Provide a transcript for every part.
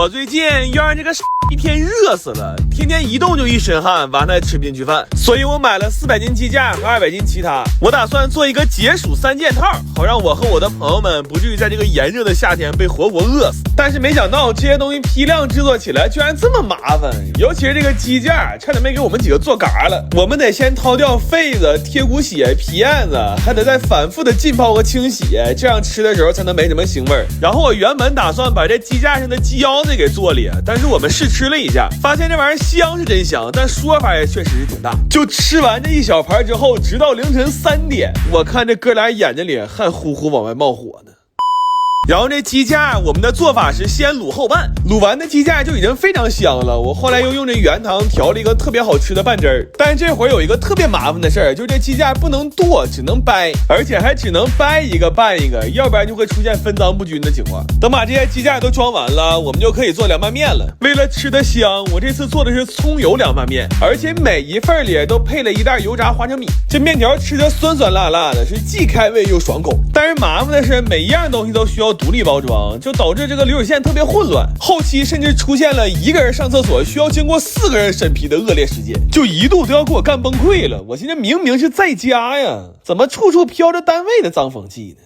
我最近要让这个一天热死了，天天一动就一身汗，完了还吃不进去饭，所以我买了400斤鸡架和200斤其他。我打算做一个解暑3件套，好让我和我的朋友们不至于在这个炎热的夏天被活活饿死。但是没想到这些东西批量制作起来居然这么麻烦，尤其是这个鸡架，差点没给我们几个做嘎了。我们得先掏掉肺子、贴骨血、皮燕子，还得再反复的浸泡和清洗，这样吃的时候才能没什么腥味儿。然后我原本打算把这鸡架上的鸡腰子给做里，但是我们试吃了一下，发现这玩意儿香是真香，但说法也确实是挺大。就吃完这一小盘之后，直到凌晨3点，我看这哥俩眼睛里汗呼呼往外冒火呢。然后这鸡架我们的做法是先卤后拌，卤完的鸡架就已经非常香了。我后来又用这原汤调了一个特别好吃的拌汁儿，但是这会儿有一个特别麻烦的事儿，就是这鸡架不能剁，只能掰，而且还只能掰一个拌一个，要不然就会出现分赃不均的情况。等把这些鸡架都装完了，我们就可以做凉拌面了。为了吃得香，我这次做的是葱油凉拌面，而且每一份里都配了一袋油炸花生米。这面条吃得酸酸辣辣的，是既开胃又爽口。但是麻烦的是每一样东西都需要独立包装，就导致这个流水线特别混乱，后期甚至出现了一个人上厕所需要经过4个人审批的恶劣事件，就一度都要给我干崩溃了。我现在明明是在家呀，怎么处处飘着单位的脏风气呢？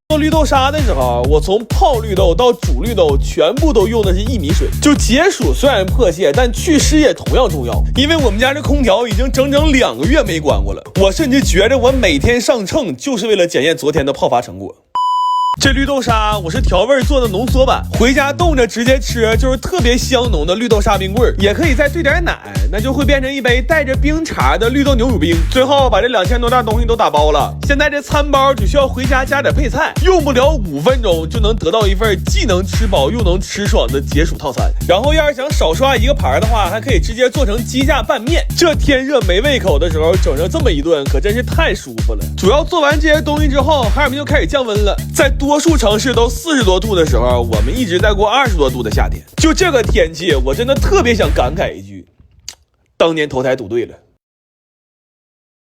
做绿豆沙的时候，我从泡绿豆到煮绿豆全部都用的是薏米水。就解暑虽然迫切，但祛湿也同样重要。因为我们家这空调已经整整2个月没关过了，我甚至觉得我每天上秤就是为了检验昨天的泡发成果。这绿豆沙我是调味做的浓缩版，回家冻着直接吃，就是特别香浓的绿豆沙冰棍，也可以再兑点奶，那就会变成一杯带着冰碴的绿豆牛乳冰。最后把这2000多袋东西都打包了，现在这餐包只需要回家加点配菜，用不了5分钟就能得到一份既能吃饱又能吃爽的解暑套餐。然后要是想少刷一个盘的话，还可以直接做成鸡架拌面，这天热没胃口的时候整上这么一顿可真是太舒服了。主要做完这些东西之后，哈尔滨就开始降温了，在多数城市都40多度的时候，我们一直在过20多度的夏天。就这个天气，我真的特别想感慨一句，当年投胎赌对了。